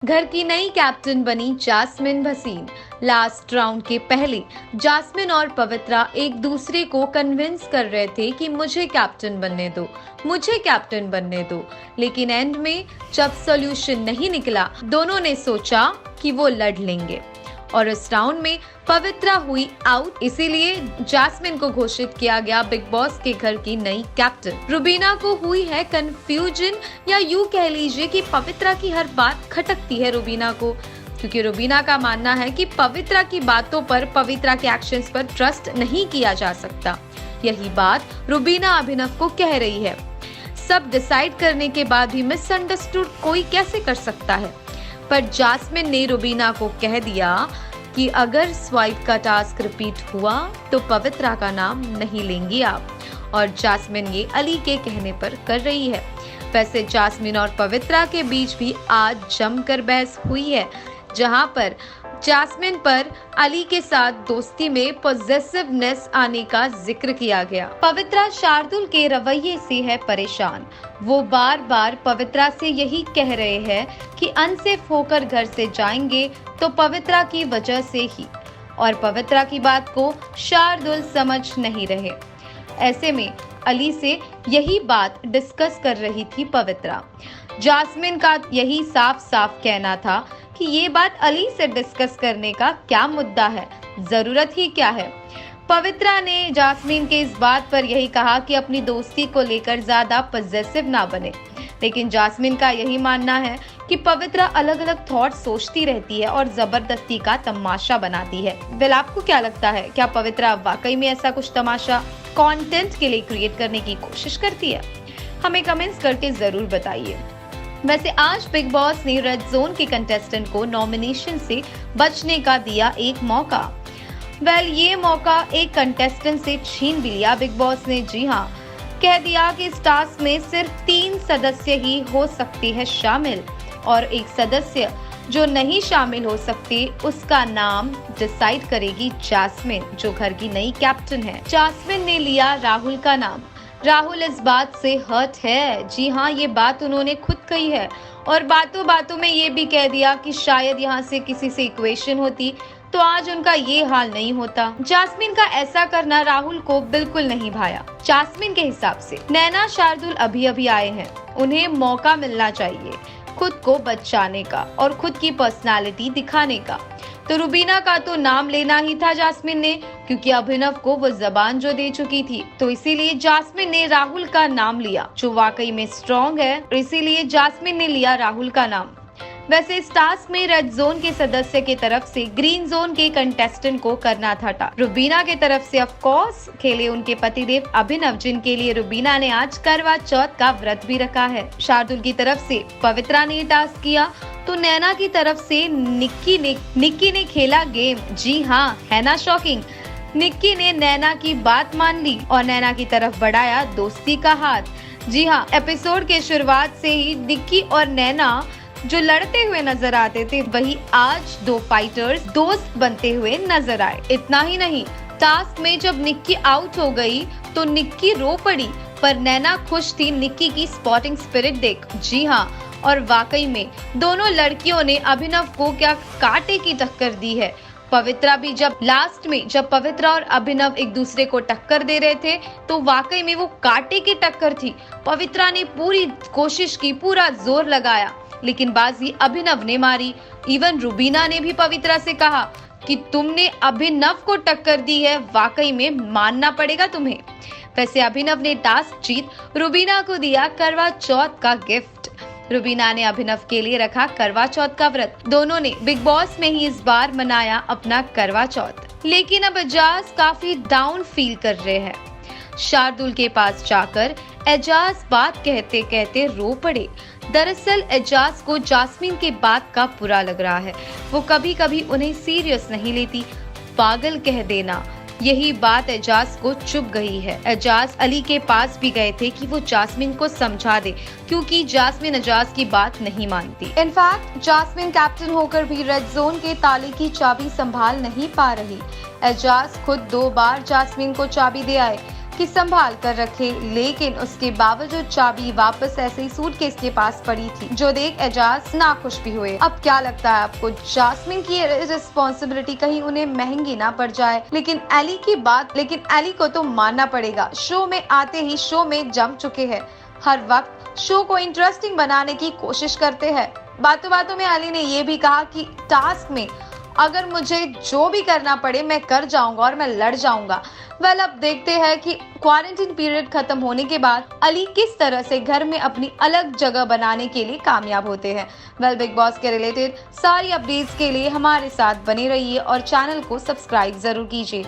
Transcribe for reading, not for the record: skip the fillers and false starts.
घर की नई कैप्टन बनी जास्मिन भसीन। लास्ट राउंड के पहले जास्मिन और पवित्रा एक दूसरे को कन्विंस कर रहे थे कि मुझे कैप्टन बनने दो, मुझे कैप्टन बनने दो। लेकिन एंड में जब सॉल्यूशन नहीं निकला, दोनों ने सोचा कि वो लड़ लेंगे और इस राउंड में पवित्रा हुई आउट। इसीलिए जास्मिन को घोषित किया गया बिग बॉस के घर की नई कैप्टन। रुबीना को हुई है कंफ्यूजन, या यूं कह लीजिए कि पवित्रा की हर बात खटकती है रुबीना को, क्योंकि रुबीना का मानना है कि पवित्रा की बातों पर, पवित्रा के एक्शंस पर ट्रस्ट नहीं किया जा सकता। यही बात रुबीना अभिनव को कह रही है। सब डिसाइड करने के बाद भी मिसअंडरस्टूड कोई कैसे कर सकता है। पर जास्मिन ने रुबीना को कह दिया कि अगर स्वाइप का टास्क रिपीट हुआ तो पवित्रा का नाम नहीं लेंगी आप, और जास्मिन ये अली के कहने पर कर रही है। वैसे जास्मिन और पवित्रा के बीच भी आज जमकर बहस हुई है, जहां पर जास्मिन पर अली के साथ दोस्ती में पॉजिटिवनेस आने का जिक्र किया गया। पवित्रा शार्दुल के रवैये से है परेशान। वो बार बार पवित्रा से यही कह रहे हैं कि अनसेफ होकर घर से जाएंगे तो पवित्रा की वजह से ही, और पवित्रा की बात को शार्दुल समझ नहीं रहे। ऐसे में अली से यही बात डिस्कस कर रही थी पवित्रा। जास्मिन का यही साफ साफ कहना था कि ये बात अली से डिस्कस करने का क्या मुद्दा है, जरूरत ही क्या है। पवित्रा ने जास्मिन के इस बात पर यही कहा कि अपनी दोस्ती को लेकर ज्यादा पॉजिटिव ना बने, लेकिन जास्मिन का यही मानना है कि पवित्रा अलग अलग थॉट सोचती रहती है और जबरदस्ती का तमाशा बनाती है। वेल, आपको क्या लगता है, क्या पवित्रा वाकई में ऐसा कुछ तमाशा कंटेंट के लिए क्रिएट करने की कोशिश करती है? हमें कमेंट्स करके जरूर बताइए। वैसे आज बिग बॉस ने रेड जोन के कंटेस्टेंट को नॉमिनेशन से बचने का दिया एक मौका। ये मौका एक कंटेस्टेंट से छीन भी लिया बिग बॉस ने। जी हाँ, कह दिया कि इस टास्क में सिर्फ 3 सदस्य ही हो सकते हैं शामिल, और एक सदस्य जो नहीं शामिल हो सकते उसका नाम डिसाइड करेगी जास्मिन, जो घर की नई कैप्टन है। जास्मिन ने लिया राहुल का नाम। राहुल इस बात से हर्ट है। जी हाँ, ये बात उन्होंने खुद कही है, और बातों बातों में ये भी कह दिया कि शायद यहाँ से किसी से इक्वेशन होती तो आज उनका ये हाल नहीं होता। जास्मिन का ऐसा करना राहुल को बिल्कुल नहीं भाया। जास्मिन के हिसाब से नैना शार्दुल अभी अभी आए हैं, उन्हें मौका मिलना चाहिए खुद को बचाने का और खुद की पर्सनालिटी दिखाने का। तो रुबीना का तो नाम लेना ही था जास्मिन ने, क्योंकि अभिनव को वो जबान जो दे चुकी थी, तो इसीलिए जास्मिन ने राहुल का नाम लिया, जो वाकई में स्ट्रॉन्ग है, इसीलिए जास्मिन ने लिया राहुल का नाम। वैसे इस टास्क में रेड जोन के सदस्य के तरफ से ग्रीन जोन के कंटेस्टेंट को करना था। रुबीना के तरफ से ऑफ कोर्स खेले उनके पतिदेव अभिनव, जिनके लिए रुबीना ने आज करवा चौथ का व्रत भी रखा है। शार्दुल की तरफ से पवित्रा ने टास्क किया, तो नैना की तरफ से निक्की ने खेला गेम। जी हाँ, है ना शॉकिंग। निक्की ने नैना की बात मान ली और नैना की तरफ बढ़ाया दोस्ती का हाथ। जी हाँ, एपिसोड के शुरुआत से ही निक्की और नैना जो लड़ते हुए नजर आते थे, वही आज 2 फाइटर्स दोस्त बनते हुए नजर आए। इतना ही नहीं, टास्क में जब निक्की आउट हो गई तो निक्की रो पड़ी, पर नैना खुश थी निक्की की स्पॉटिंग स्पिरिट देख। जी हाँ, और वाकई में दोनों लड़कियों ने अभिनव को क्या कांटे की टक्कर दी है। पवित्रा भी जब लास्ट में पवित्रा और अभिनव एक दूसरे को टक्कर दे रहे थे, तो वाकई में वो कांटे की टक्कर थी। पवित्रा ने पूरी कोशिश की, पूरा जोर लगाया, लेकिन बाजी अभिनव ने मारी। इवन रुबीना ने भी पवित्रा से कहा कि तुमने अभिनव को टक्कर दी है, वाकई में मानना पड़ेगा तुम्हें। वैसे अभिनव ने टास्क जीत रुबीना को दिया करवा चौथ का गिफ्ट। रुबीना ने अभिनव के लिए रखा करवा चौथ का व्रत। दोनों ने बिग बॉस में ही इस बार मनाया अपना करवा चौथ। लेकिन अब एजाज काफी डाउन फील कर रहे हैं। शार्दुल के पास जाकर एजाज बात कहते कहते रो पड़े। दरअसल एजाज को जास्मिन के बात का बुरा लग रहा है। वो कभी कभी उन्हें सीरियस नहीं लेती, पागल कह देना, यही बात एजाज को चुभ गई है। एजाज अली के पास भी गए थे कि वो जास्मिन को समझा दे, क्योंकि जास्मिन एजाज की बात नहीं मानती। इनफैक्ट जास्मिन कैप्टन होकर भी रेड जोन के ताले की चाबी संभाल नहीं पा रही। एजाज खुद 2 बार जास्मिन को चाबी दे आए। कि संभाल कर रखे, लेकिन उसके बावजूद चाबी वापस ऐसे ही सूटकेस के पास पड़ी थी, जो देख एजाज नाखुश भी हुए। अब क्या लगता है आपको, जास्मिन की रिस्पॉन्सिबिलिटी कहीं उन्हें महंगी ना पड़ जाए? लेकिन एली को तो मानना पड़ेगा, शो में आते ही शो में जम चुके हैं, हर वक्त शो को इंटरेस्टिंग बनाने की कोशिश करते हैं। बातों बातों में एली ने ये भी कहा कि टास्क में अगर मुझे जो भी करना पड़े मैं कर जाऊंगा और मैं लड़ जाऊंगा। वेल, अब देखते हैं कि क्वारंटीन पीरियड खत्म होने के बाद अली किस तरह से घर में अपनी अलग जगह बनाने के लिए कामयाब होते हैं। वेल, बिग बॉस के रिलेटेड सारी अपडेट्स के लिए हमारे साथ बने रहिए और चैनल को सब्सक्राइब जरूर कीजिए।